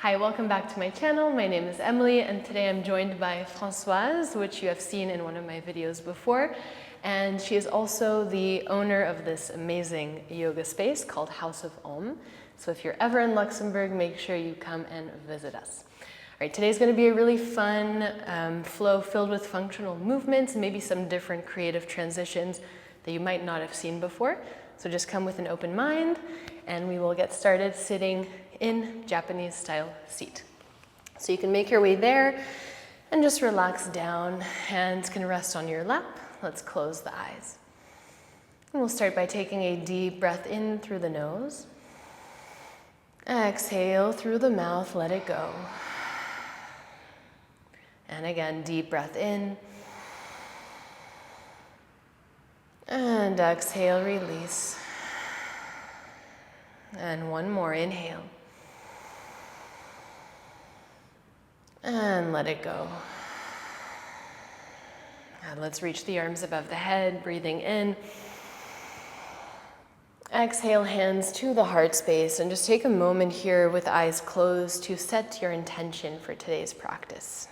Hi, welcome back to my channel. My name is Emily and today I'm joined by Françoise, which you have seen in one of my videos before. And she is also the owner of this amazing yoga space called House of Om. So if you're ever in Luxembourg, make sure you come and visit us. All right, today's going to be a really fun flow filled with functional movements, maybe some different creative transitions that you might not have seen before. So just come with an open mind and we will get started sitting in Japanese style seat. So you can make your way there and just relax down. Hands can rest on your lap. Let's close the eyes. And we'll start by taking a deep breath in through the nose. Exhale through the mouth, let it go. And again, deep breath in. And exhale, release. And one more, inhale. And let it go. And let's reach the arms above the head, breathing in. Exhale, hands to the heart space, and just take a moment here with eyes closed to set your intention for today's practice.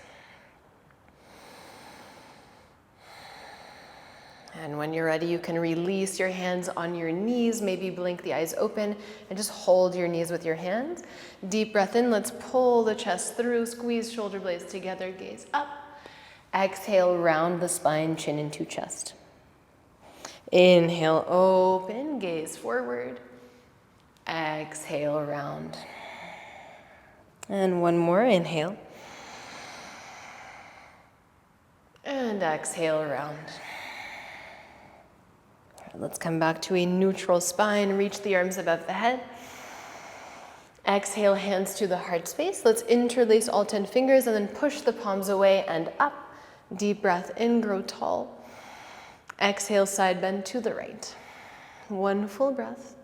And when you're ready, you can release your hands on your knees, maybe blink the eyes open and just hold your knees with your hands. Deep breath in, let's pull the chest through, squeeze shoulder blades together, gaze up. Exhale, round the spine, chin into chest. Inhale, open, gaze forward. Exhale, round. And one more, inhale. And exhale, round. Let's come back to a neutral spine, reach the arms above the head. Exhale, hands to the heart space. Let's interlace all 10 fingers and then push the palms away and up. Deep breath in, grow tall. Exhale, side bend to the right. One full breath.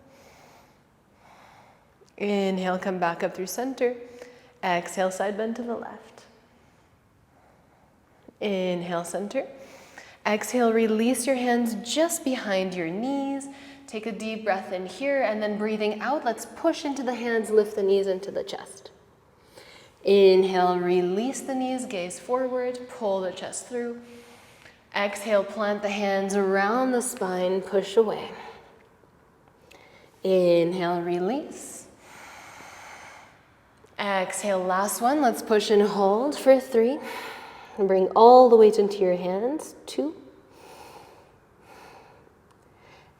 Inhale, come back up through center. Exhale, side bend to the left. Inhale, center. Exhale, release your hands just behind your knees. Take a deep breath in here and then breathing out, let's push into the hands, lift the knees into the chest. Inhale, release the knees, gaze forward, pull the chest through. Exhale, plant the hands around the spine, push away. Inhale, release. Exhale, last one, let's push and hold for 3. And bring all the weight into your hands. 2.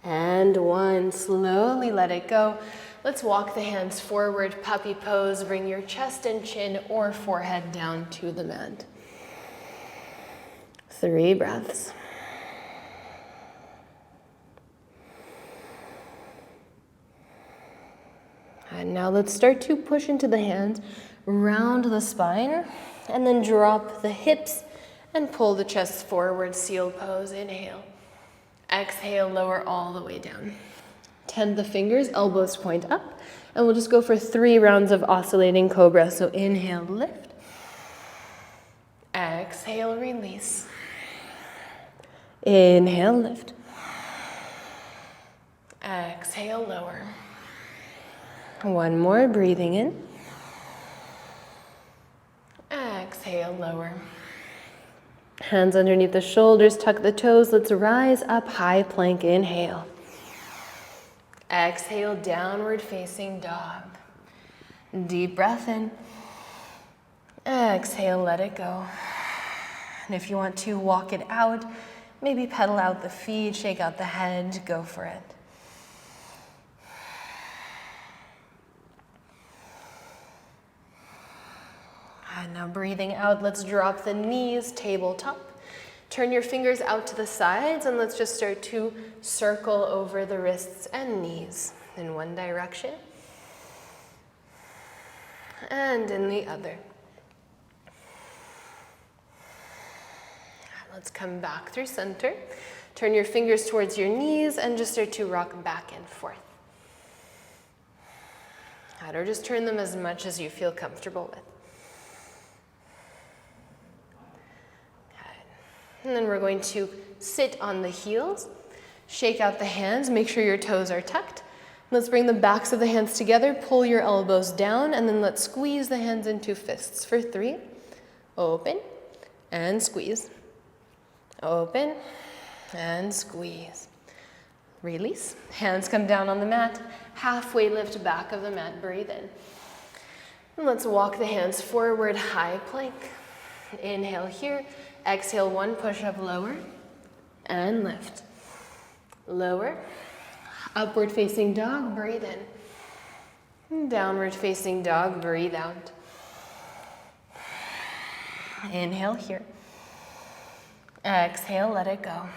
And 1. Slowly let it go. Let's walk the hands forward, puppy pose. Bring your chest and chin or forehead down to the mat. 3 breaths. And now let's start to push into the hands, round the spine. And then drop the hips and pull the chest forward, seal pose, inhale. Exhale, lower all the way down. Tend the fingers, elbows point up, and we'll just go for 3 rounds of oscillating cobra. So inhale, lift. Exhale, release. Inhale, lift. Exhale, lower. One more, breathing in. Exhale, lower. Hands underneath the shoulders, tuck the toes. Let's rise up, high plank, inhale. Exhale, downward facing dog. Deep breath in. Exhale, let it go. And if you want to walk it out, maybe pedal out the feet, shake out the head, go for it. And now breathing out, let's drop the knees, tabletop. Turn your fingers out to the sides and let's just start to circle over the wrists and knees in one direction and in the other. Let's come back through center. Turn your fingers towards your knees and just start to rock back and forth. Or just turn them as much as you feel comfortable with. And then we're going to sit on the heels, shake out the hands, make sure your toes are tucked, Let's bring the backs of the hands together, pull your elbows down, and then let's squeeze the hands into fists for 3. Open and squeeze. Open and squeeze. Release. Hands come down on the mat. Halfway lift back of the mat. Breathe in. And let's walk the hands forward, high plank. Inhale here. Exhale, 1 push-up, lower and lift. Lower. Upward facing dog, breathe in. Downward facing dog, breathe out. Inhale here. Exhale, let it go.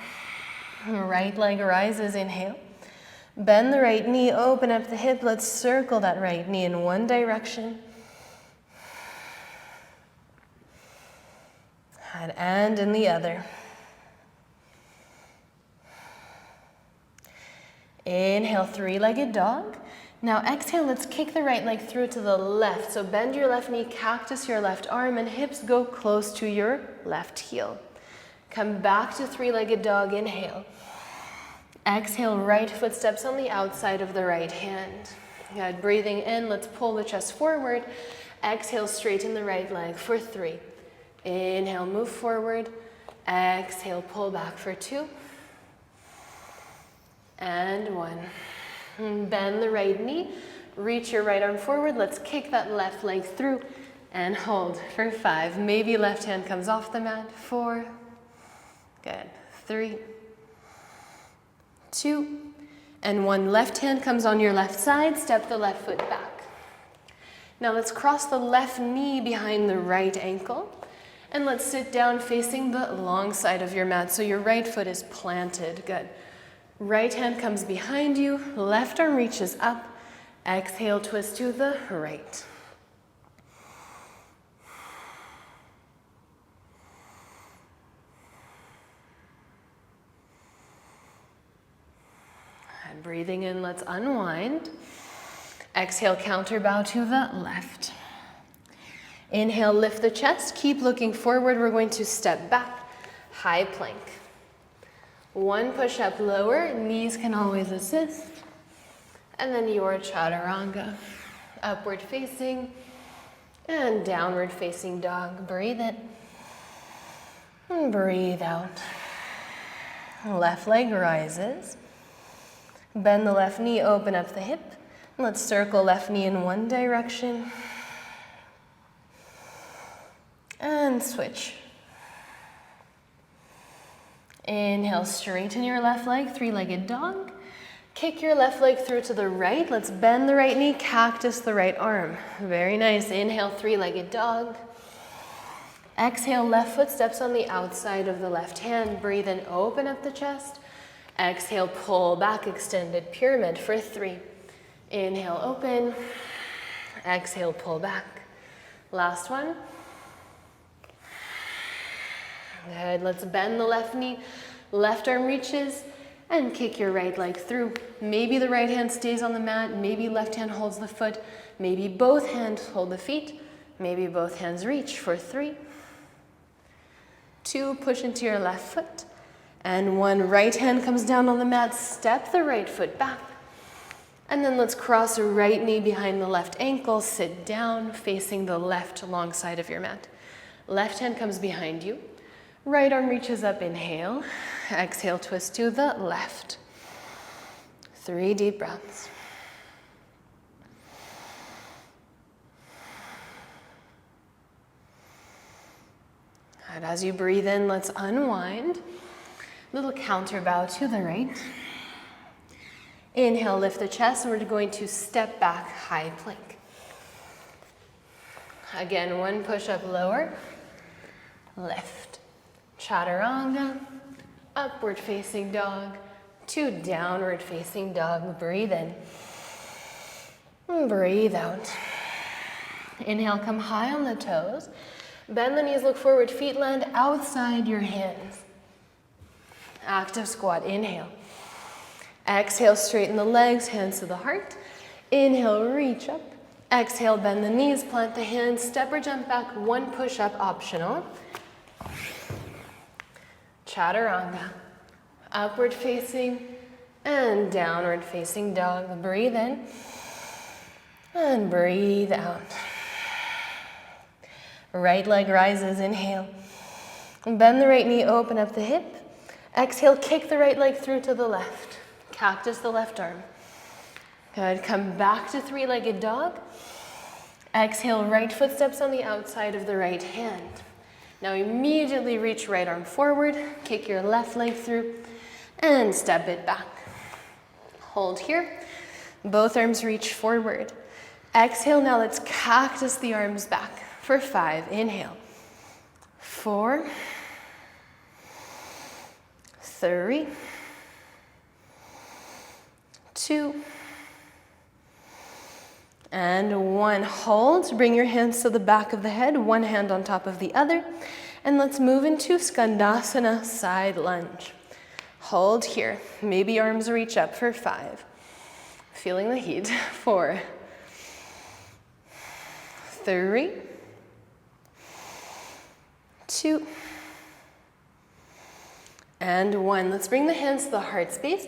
Right leg rises, inhale. Bend the right knee, open up the hip. Let's circle that right knee in one direction. And in the other. Inhale, 3-legged dog. Now exhale, let's kick the right leg through to the left. So bend your left knee, cactus your left arm, and hips go close to your left heel. Come back to 3-legged dog, inhale. Exhale, right foot steps on the outside of the right hand. Good, breathing in, let's pull the chest forward. Exhale, straighten the right leg for 3. Inhale, move forward. Exhale, pull back for 2. And 1. Bend the right knee, reach your right arm forward. Let's kick that left leg through and hold for 5. Maybe left hand comes off the mat. 4. Good. 3. 2. And 1. Left hand comes on your left side. Step the left foot back. Now let's cross the left knee behind the right ankle. And let's sit down facing the long side of your mat. So your right foot is planted. Good. Right hand comes behind you, left arm reaches up. Exhale, twist to the right. And breathing in, let's unwind. Exhale, counter bow to the left. Inhale, lift the chest, keep looking forward. We're going to step back, high plank. 1 push-up lower, knees can always assist. And then your chaturanga. Upward facing and downward facing dog. Breathe in and breathe out. Left leg rises. Bend the left knee, open up the hip. Let's circle left knee in one direction. And switch. Inhale, straighten your left leg, 3-legged dog. Kick your left leg through to the right. Let's bend the right knee, cactus the right arm. Very nice. Inhale, 3-legged dog. Exhale, left foot steps on the outside of the left hand. Breathe in, open up the chest. Exhale, pull back, extended pyramid for 3. Inhale, open. Exhale, pull back. Last one. Good, let's bend the left knee, left arm reaches, and kick your right leg through. Maybe the right hand stays on the mat, maybe left hand holds the foot, maybe both hands hold the feet, maybe both hands reach for 3. 2, push into your left foot, and 1, right hand comes down on the mat, step the right foot back. And then let's cross a right knee behind the left ankle, sit down, facing the left long side of your mat. Left hand comes behind you. Right arm reaches up, inhale. Exhale, twist to the left. 3 deep breaths. And as you breathe in, let's unwind. Little counter bow to the right. Inhale, lift the chest, and we're going to step back, high plank. Again, 1 push-up lower, lift. Chaturanga, upward facing dog, 2 downward facing dog. Breathe in, breathe out. Inhale, come high on the toes. Bend the knees, look forward, feet land outside your hands. Active squat, inhale. Exhale, straighten the legs, hands to the heart. Inhale, reach up. Exhale, bend the knees, plant the hands, step or jump back, 1 push-up optional. Chaturanga, upward facing, And downward facing dog. Breathe in and breathe out. Right leg rises, inhale. Bend the right knee, open up the hip. Exhale, kick the right leg through to the left. Cactus the left arm. Good, come back to three-legged dog. Exhale, right foot steps on the outside of the right hand. Now immediately reach right arm forward, kick your left leg through, and step it back. Hold here, both arms reach forward. Exhale, now let's cactus the arms back for 5. Inhale. 4, 3, 2, and 1. Hold. Bring your hands to the back of the head, one hand on top of the other. And let's move into Skandasana, side lunge. Hold here. Maybe arms reach up for 5. Feeling the heat. 4, 3, 2, and 1. Let's bring the hands to the heart space.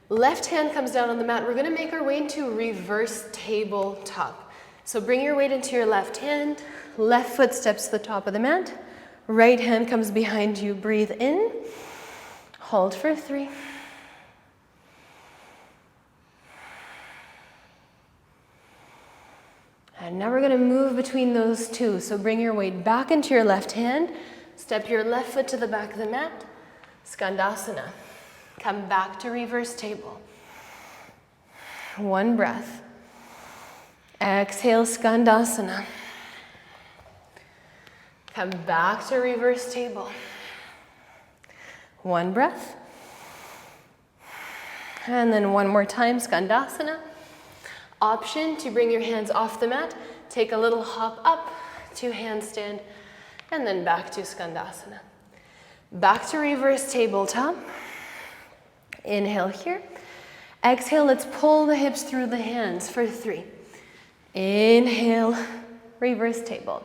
Left hand comes down on the mat. We're going to make our way into reverse tabletop. So bring your weight into your left hand. Left foot steps to the top of the mat. Right hand comes behind you. Breathe in. Hold for 3. And now we're going to move between those two. So bring your weight back into your left hand. Step your left foot to the back of the mat. Skandasana. Come back to reverse table. 1 breath. Exhale, Skandasana. Come back to reverse table. 1 breath. And then 1 more time, Skandasana. Option to bring your hands off the mat. Take a little hop up to handstand, and then back to Skandasana. Back to reverse tabletop. Inhale here. Exhale, let's pull the hips through the hands for 3. Inhale, reverse table.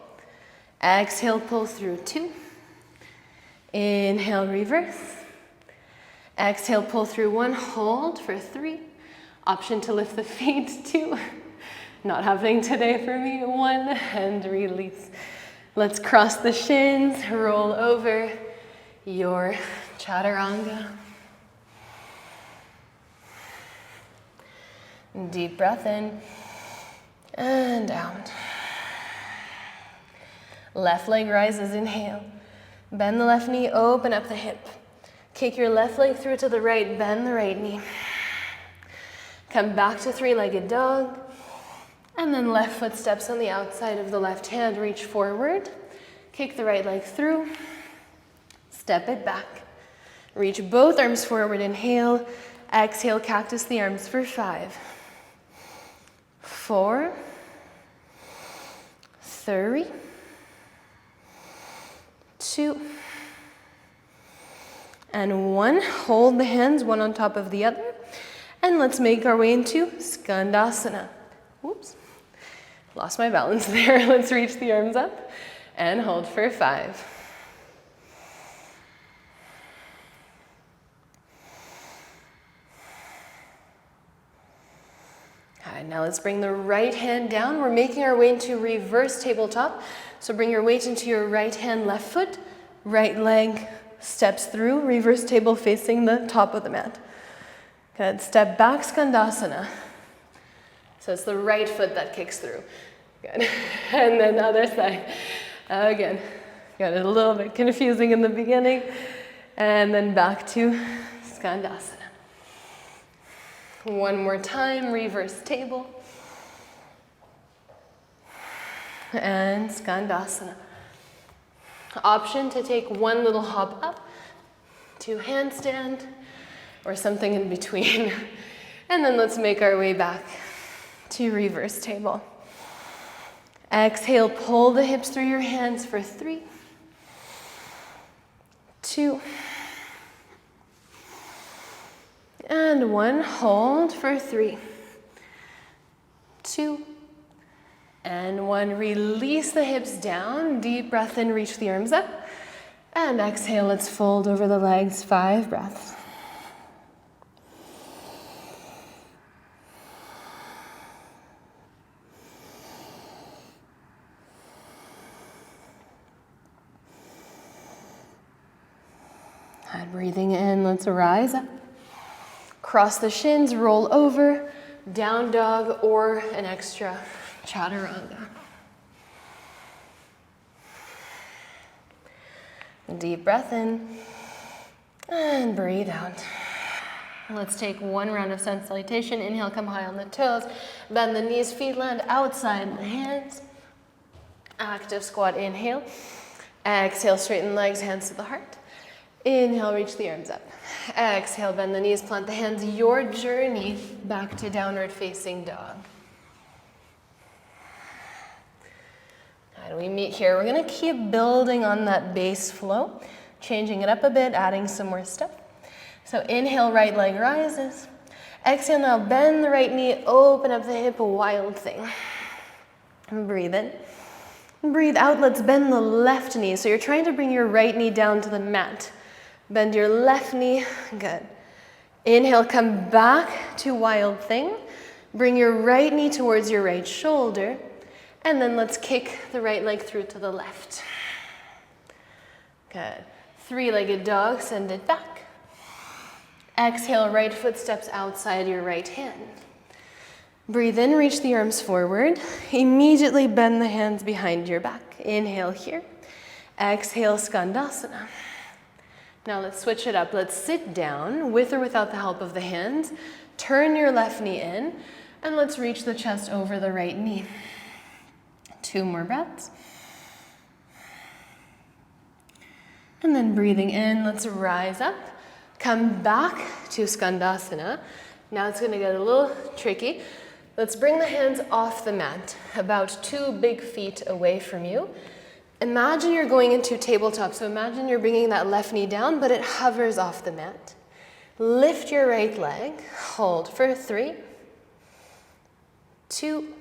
Exhale, pull through 2. Inhale, reverse. Exhale, pull through 1. Hold for 3. Option to lift the feet, 2. Not happening today for me. 1, and release. Let's cross the shins, roll over your chaturanga. Deep breath in and out. Left leg rises, inhale. Bend the left knee, open up the hip. Kick your left leg through to the right, bend the right knee. Come back to three-legged dog. And then left foot steps on the outside of the left hand, reach forward. Kick the right leg through. Step it back. Reach both arms forward, inhale. Exhale, cactus the arms for 5. 4, 3, 2, and 1. Hold the hands one on top of the other. And let's make our way into Skandasana. Whoops, lost my balance there. Let's reach the arms up and hold for 5. All right, now let's bring the right hand down. We're making our way into reverse tabletop. So bring your weight into your right hand, left foot. Right leg steps through, reverse table facing the top of the mat. Good, step back, Skandasana. So it's the right foot that kicks through. Good, and then the other side. Again, got it a little bit confusing in the beginning. And then back to Skandasana. 1 more time, reverse table. And Skandasana. Option to take 1 little hop up to handstand or something in between. And then let's make our way back to reverse table. Exhale, pull the hips through your hands for 3, 2, and 1. Hold for 3, 2, and 1. Release the hips down. Deep breath in, reach the arms up. And exhale, let's fold over the legs. 5 breaths. And breathing in, let's rise up. Cross the shins, roll over, down dog or an extra chaturanga. Deep breath in and breathe out. Let's take one round of sun salutation. Inhale, come high on the toes. Bend the knees, feet land outside the hands. Active squat, inhale. Exhale, straighten legs, hands to the heart. Inhale, reach the arms up. Exhale, bend the knees, plant the hands. Your journey back to downward facing dog. How do we meet here? We're gonna keep building on that base flow, changing it up a bit, adding some more stuff. So inhale, right leg rises. Exhale, now bend the right knee, open up the hip, a wild thing. And breathe in. Breathe out, let's bend the left knee. So you're trying to bring your right knee down to the mat. Bend your left knee, good. Inhale, come back to wild thing. Bring your right knee towards your right shoulder. And then let's kick the right leg through to the left. Good. Three-legged dog, send it back. Exhale, right foot steps outside your right hand. Breathe in, reach the arms forward. Immediately bend the hands behind your back. Inhale here. Exhale, Skandasana. Now let's switch it up. Let's sit down with or without the help of the hands. Turn your left knee in and let's reach the chest over the right knee. 2 more breaths. And then breathing in, let's rise up. Come back to Skandasana. Now it's gonna get a little tricky. Let's bring the hands off the mat, about 2 big feet away from you. Imagine you're going into tabletop. So imagine you're bringing that left knee down, but it hovers off the mat. Lift your right leg, hold for 3, 2,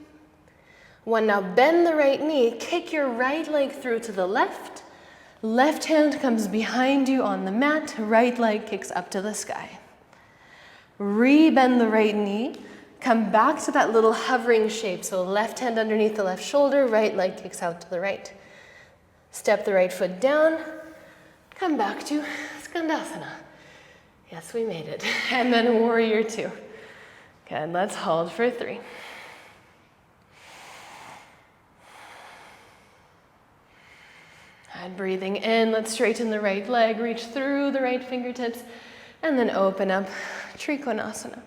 1. Now bend the right knee, kick your right leg through to the left. Left hand comes behind you on the mat, right leg kicks up to the sky. Re-bend the right knee, come back to that little hovering shape. So left hand underneath the left shoulder, right leg kicks out to the right. Step the right foot down, come back to Skandasana. Yes, we made it. And then warrior 2. Good, let's hold for 3. And breathing in, let's straighten the right leg, reach through the right fingertips, and then open up Trikonasana.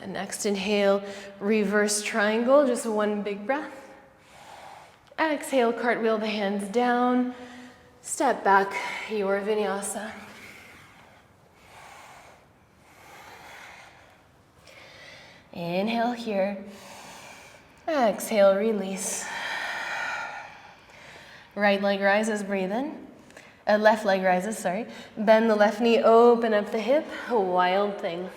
And next inhale, reverse triangle, just 1 big breath. Exhale, cartwheel the hands down, step back, your vinyasa. Inhale here. Exhale, release. Right leg rises, breathe in. Left leg rises, sorry. Bend the left knee, open up the hip, a wild thing.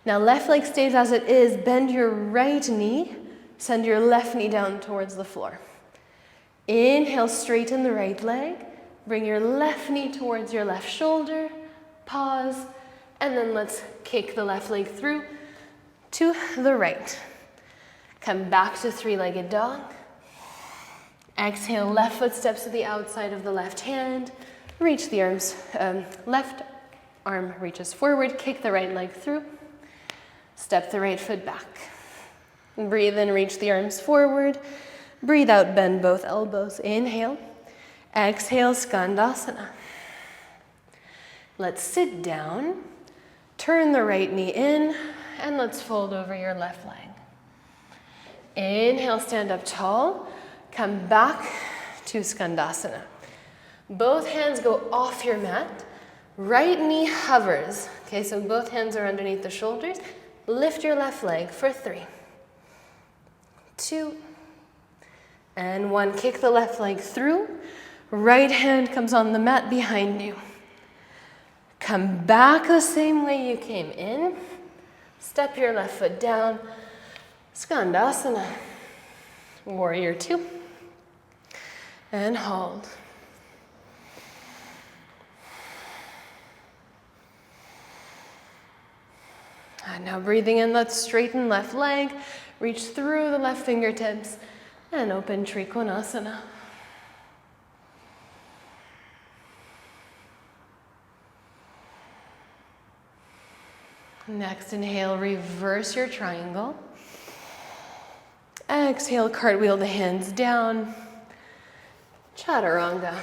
Now left leg stays as it is, bend your right knee, send your left knee down towards the floor. Inhale, straighten the right leg, bring your left knee towards your left shoulder, pause, and then let's kick the left leg through to the right. Come back to 3-legged dog. Exhale, left foot steps to the outside of the left hand. Reach the arms, left arm reaches forward, kick the right leg through. Step the right foot back. Breathe in, reach the arms forward. Breathe out, bend both elbows. Inhale. Exhale, Skandasana. Let's sit down. Turn the right knee in, and let's fold over your left leg. Inhale, stand up tall. Come back to Skandasana. Both hands go off your mat. Right knee hovers. Okay, so both hands are underneath the shoulders. Lift your left leg for 3, 2, and 1. Kick the left leg through. Right hand comes on the mat behind you. Come back the same way you came in. Step your left foot down. Skandasana. Warrior 2. And hold. And now breathing in, let's straighten left leg, Reach through the left fingertips and open Trikonasana. Next, inhale, reverse your triangle. Exhale, cartwheel the hands down. Chaturanga.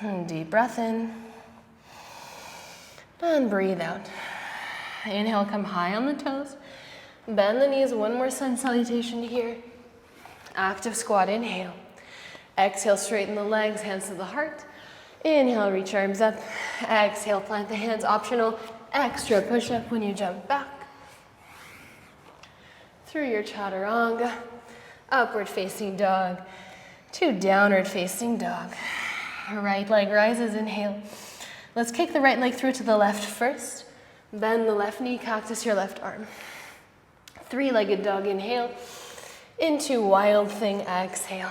And deep breath in. And breathe out. Inhale, come high on the toes. Bend the knees, one more sun salutation here. Active squat, inhale. Exhale, straighten the legs, hands to the heart. Inhale, reach arms up. Exhale, plant the hands, optional. Extra push-up when you jump back. Through your chaturanga. Upward facing dog to downward facing dog. Right leg rises, inhale. Let's kick the right leg through to the left first. Bend the left knee, cactus your left arm. Three-legged dog, inhale. Into wild thing, exhale.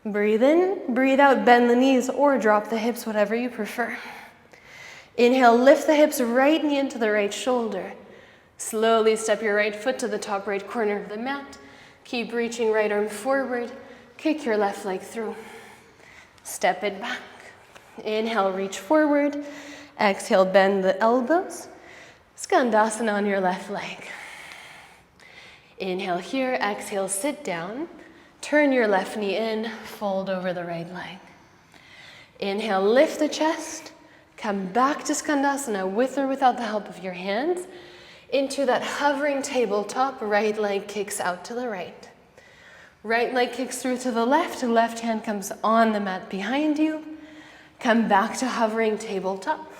Breathe in, breathe out, bend the knees or drop the hips, whatever you prefer. Inhale, lift the hips, right knee into the right shoulder. Slowly step your right foot to the top right corner of the mat. Keep reaching right arm forward. Kick your left leg through. Step it back. Inhale, reach forward. Exhale, bend the elbows. Skandasana on your left leg. Inhale here, exhale, sit down. Turn your left knee in, fold over the right leg. Inhale, lift the chest. Come back to Skandasana with or without the help of your hands. Into that hovering tabletop, right leg kicks out to the right. Right leg kicks through to the left hand comes on the mat behind you. Come back to hovering tabletop.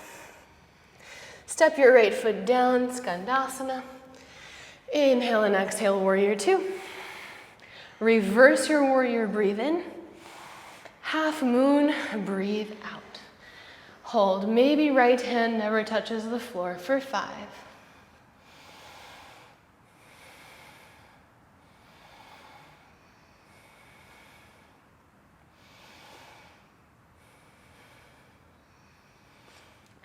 Step your right foot down, Skandasana. Inhale and exhale, warrior two. Reverse your warrior, breathe in. Half moon, breathe out. Hold, maybe right hand never touches the floor for 5.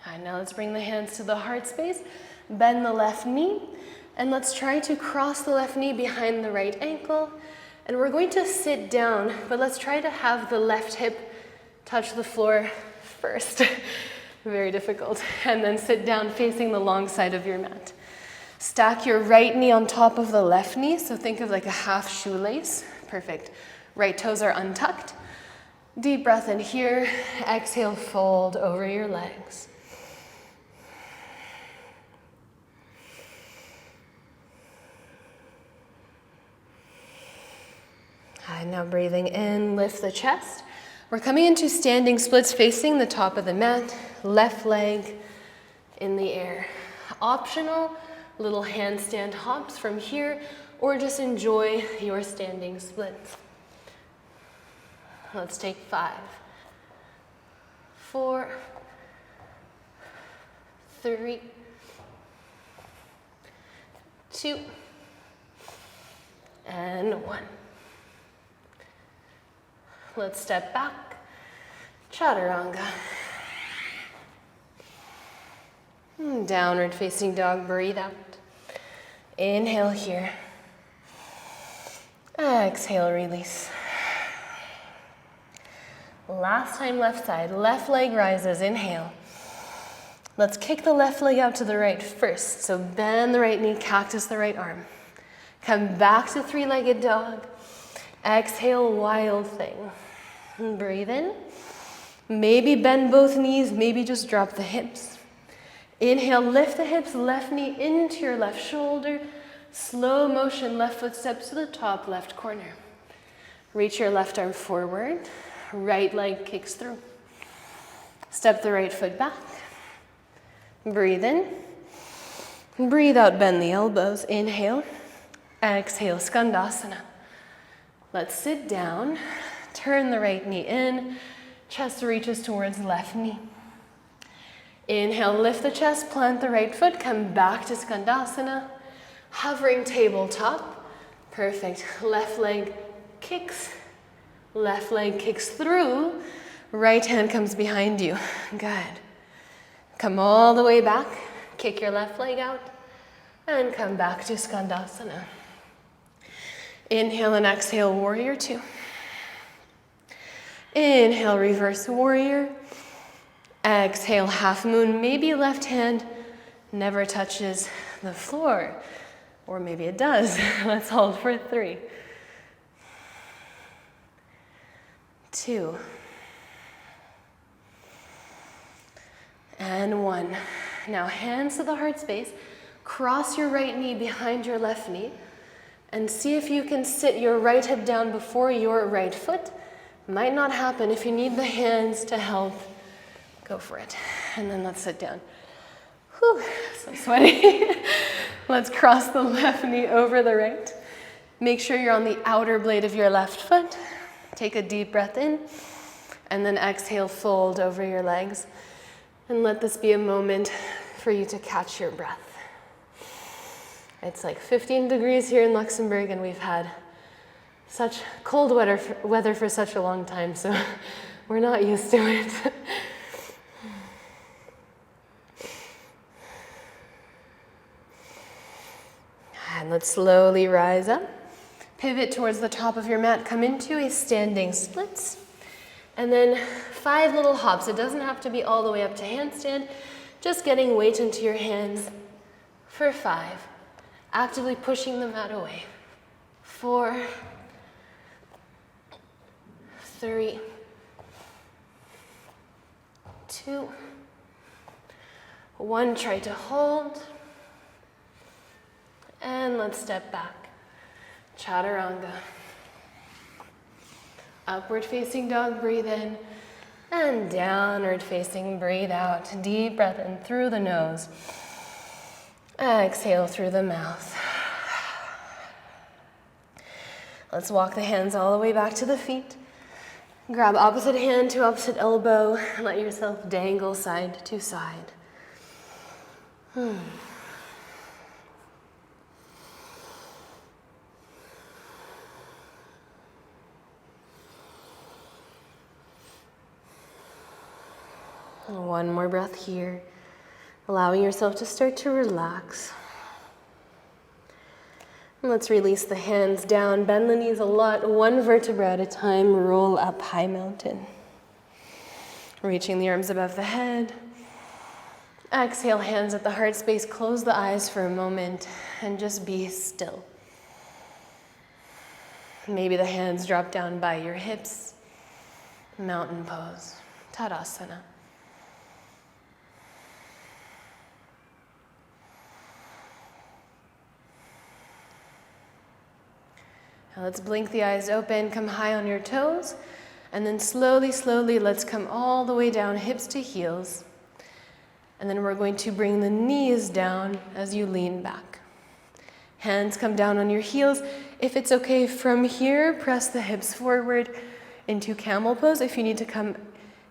And now let's bring the hands to the heart space. Bend the left knee, and let's try to cross the left knee behind the right ankle. And we're going to sit down, but let's try to have the left hip touch the floor first. Very difficult. And then sit down facing the long side of your mat. Stack your right knee on top of the left knee, so think of like a half shoelace. Perfect. Right toes are untucked. Deep breath in here. Exhale, fold over your legs. And now breathing in, lift the chest. We're coming into standing splits facing the top of the mat, left leg in the air. Optional, little handstand hops from here, or just enjoy your standing splits. Let's take 5, 4, 3, 2, and 1. Let's step back, chaturanga. Downward facing dog, breathe out. Inhale here. Exhale, release. Last time left side, left leg rises, inhale. Let's kick the left leg out to the right first. So bend the right knee, cactus the right arm. Come back to three-legged dog. Exhale, wild thing. Breathe in. Maybe bend both knees, maybe just drop the hips. Inhale, lift the hips, left knee into your left shoulder. Slow motion, left foot steps to the top left corner. Reach your left arm forward. Right leg kicks through. Step the right foot back. Breathe in. Breathe out, bend the elbows. Inhale. Exhale, Skandasana. Let's sit down. Turn the right knee in. Chest reaches towards left knee. Inhale, lift the chest, plant the right foot, come back to Skandasana. Hovering tabletop. Perfect. Left leg kicks. Left leg kicks through. Right hand comes behind you. Good. Come all the way back, kick your left leg out, and come back to Skandasana. Inhale and exhale, warrior two. Inhale, reverse warrior. Exhale, half moon. Maybe left hand never touches the floor, or maybe it does. Let's hold for 3, 2, and 1. Now hands to the heart space. Cross your right knee behind your left knee and see if you can sit your right hip down before your right foot. Might not happen. If you need the hands to help, go for it. And then let's sit down. Whew, so sweaty. Let's cross the left knee over the right. Make sure you're on the outer blade of your left foot. Take a deep breath in, and then exhale, fold over your legs. And let this be a moment for you to catch your breath. It's like 15 degrees here in Luxembourg, and we've had such cold weather for such a long time, so we're not used to it. And let's slowly rise up. Pivot towards the top of your mat. Come into a standing splits. And then 5 little hops. It doesn't have to be all the way up to handstand. Just getting weight into your hands for 5. Actively pushing the mat away. 4, 3, 2, 1. Try to hold. And let's step back. Chaturanga. Upward facing dog, breathe in. And downward facing, breathe out. Deep breath in through the nose. Exhale through the mouth. Let's walk the hands all the way back to the feet. Grab opposite hand to opposite elbow. Let yourself dangle side to side. One more breath here, allowing yourself to start to relax. And let's release the hands down, bend the knees a lot, 1 vertebra at a time, roll up high mountain. Reaching the arms above the head. Exhale, hands at the heart space, close the eyes for a moment and just be still. Maybe the hands drop down by your hips. Mountain pose, Tadasana. Now let's blink the eyes open, come high on your toes, and then slowly, slowly, let's come all the way down, hips to heels. And then we're going to bring the knees down as you lean back. Hands come down on your heels. If it's okay from here, press the hips forward into camel pose. If you need to come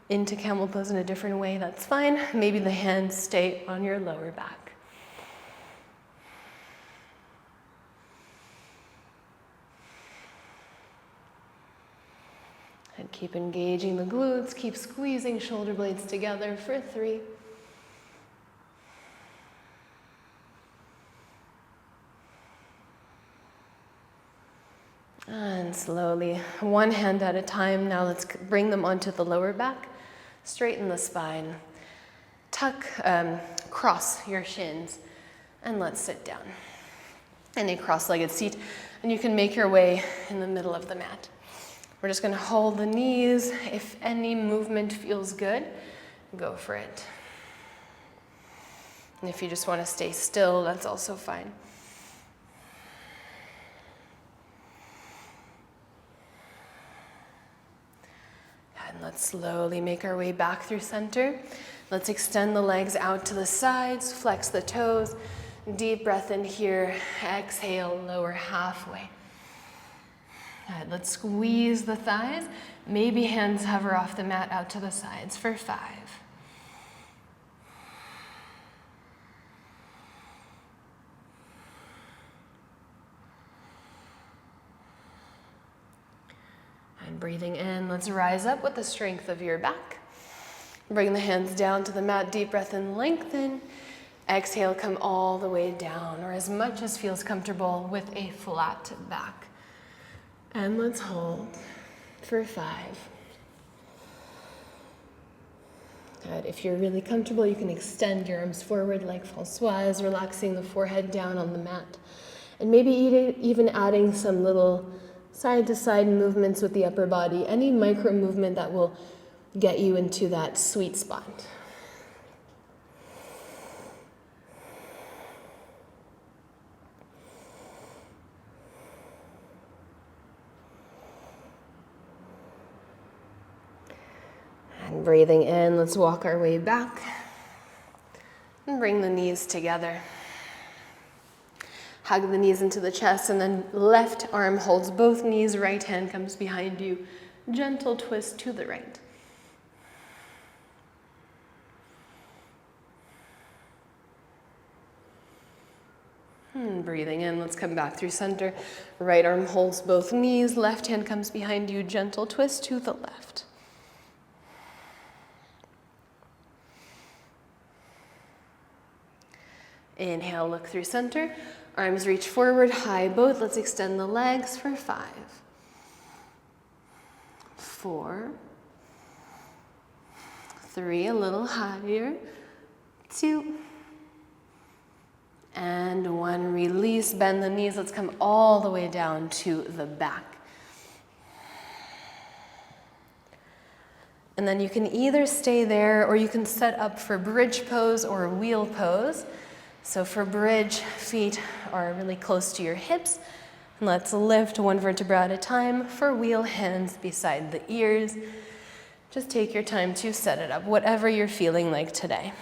into camel pose in a different way, that's fine. Maybe the hands stay on your lower back. And keep engaging the glutes, keep squeezing shoulder blades together for 3. And slowly, 1 hand at a time. Now let's bring them onto the lower back, straighten the spine, tuck, cross your shins, and let's sit down in a cross-legged seat. And you can make your way in the middle of the mat. We're just going to hold the knees. If any movement feels good, go for it. And if you just want to stay still, that's also fine. And let's slowly make our way back through center. Let's extend the legs out to the sides, flex the toes. Deep breath in here. Exhale, lower halfway. Good. Let's squeeze the thighs. Maybe hands hover off the mat out to the sides for 5. And breathing in, let's rise up with the strength of your back. Bring the hands down to the mat, deep breath in, lengthen. Exhale, come all the way down, or as much as feels comfortable with a flat back. And let's hold for 5. Good. If you're really comfortable, you can extend your arms forward like Françoise, relaxing the forehead down on the mat. And maybe even adding some little side-to-side movements with the upper body, any micro movement that will get you into that sweet spot. And breathing in, let's walk our way back and bring the knees together. Hug the knees into the chest, and then left arm holds both knees, right hand comes behind you. Gentle twist to the right. Breathing in, let's come back through center. Right arm holds both knees, left hand comes behind you, gentle twist to the left. Inhale, look through center. Arms reach forward, high both. Let's extend the legs for 5, 4, 3, a little higher, 2, and 1. Release, bend the knees. Let's come all the way down to the back. And then you can either stay there or you can set up for bridge pose or wheel pose. So for bridge, feet are really close to your hips. And let's lift one vertebra at a time. For wheel, hands beside the ears. Just take your time to set it up, whatever you're feeling like today.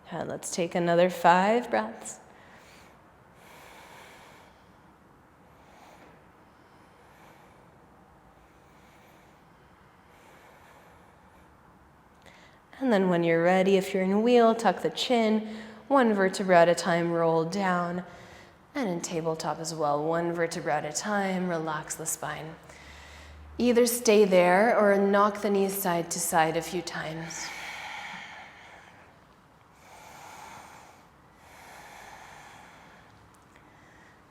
And let's take another 5 breaths. And then when you're ready, if you're in wheel, tuck the chin, one vertebra at a time, roll down. And in tabletop as well, one vertebra at a time, relax the spine. Either stay there or knock the knees side to side a few times.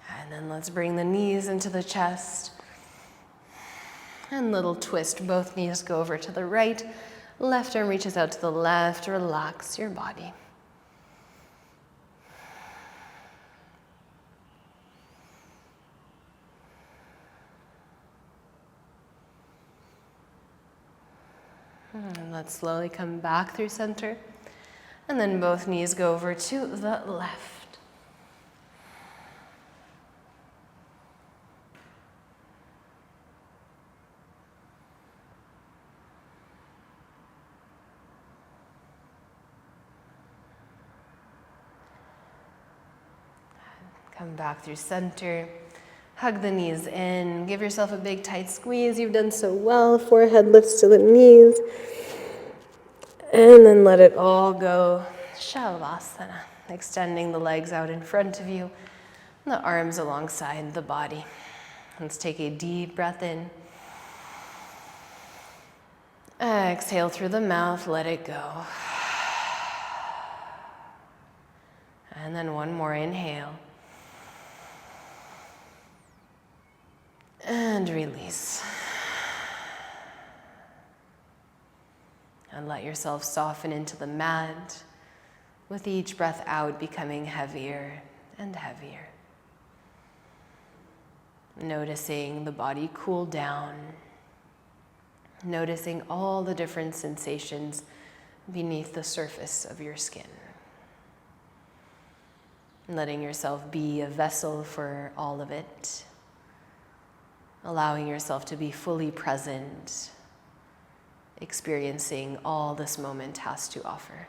And then let's bring the knees into the chest. And little twist, both knees go over to the right. Left arm reaches out to the left. Relax your body. And let's slowly come back through center. And then both knees go over to the left. Come back through center. Hug the knees in. Give yourself a big tight squeeze. You've done so well. Forehead lifts to the knees. And then let it all go. Savasana. Extending the legs out in front of you. And the arms alongside the body. Let's take a deep breath in. Exhale through the mouth. Let it go. And then one more inhale. And release. And let yourself soften into the mat, with each breath out becoming heavier and heavier. Noticing the body cool down. Noticing all the different sensations beneath the surface of your skin. Letting yourself be a vessel for all of it. Allowing yourself to be fully present, experiencing all this moment has to offer.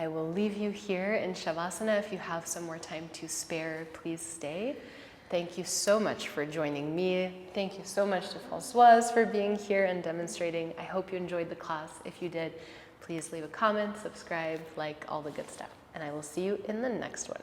I will leave you here in Shavasana. If you have some more time to spare, please stay. Thank you so much for joining me. Thank you so much to Françoise for being here and demonstrating. I hope you enjoyed the class. If you did, please leave a comment, subscribe, like, all the good stuff. And I will see you in the next one.